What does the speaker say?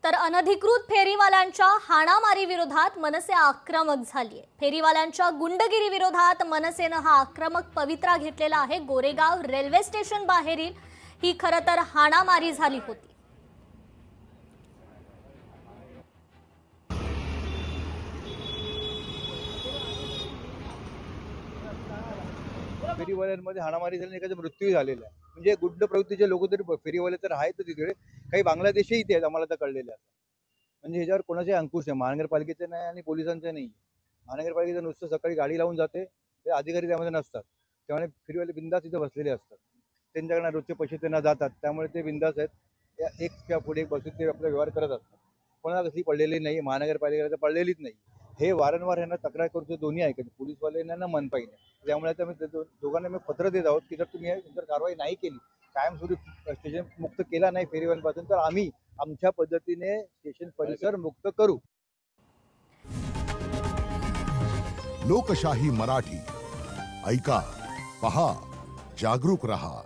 तर अनधिकृत फेरीवाल्यांच्या हाणामारी विरोधात मनसे आक्रमक झाली आहे। फेरीवाल्यांच्या गुंडगिरी विरोधात मनसेने हा आक्रमक पवित्रा घेतलेला आहे। गोरेगाव रेल्वे स्टेशन बाहेरील ही खरं तर हाणामारी झाली होती। फेरीवाल्यांमध्ये हाणामारी झाल्याने एकाचा मृत्यू झालेला आहे। म्हणजे गुंड प्रवृत्तीचे लोक तरी फेरीवाले तर आहेत तिकडे, काही बांगलादेशी इथे आहेत आम्हाला तर कळलेले आहे। म्हणजे ह्याच्यावर कोणाचे अंकुश आहे, महानगरपालिकेचे नाही आणि पोलिसांचे नाही। महानगरपालिकेचं नुसतं सकाळी गाडी लावून जाते, ते अधिकारी त्यामध्ये नसतात, त्यामुळे फेरीवाले बिंदास इथे बसलेले असतात, त्यांच्याकडे रोजचे पैसे त्यांना जातात, त्यामुळे ते बिंदास आहेत। एक किंवा पुढे बसून ते आपला व्यवहार करत असतात। कोणाला कसली पडलेली नाही, महानगरपालिकेला तर पडलेलीच नाही। हे वारंवार यांना तक्रार करतो, दोन्ही ऐकत पोलीसवाल्यांना मनपाई नाही, त्यामुळे आता मी दोघांना मी पत्र देत आहोत की जर तुम्ही याच्यावर कारवाई नाही केली, कायमस्वरूपी स्टेशन मुक्त केला नाही फेरीवाल्यांपासून, तर आम्ही आमच्या पद्धतीने स्टेशन परिसर मुक्त करू। लोकशाही मराठी ऐका, पहा, जागरूक रहा।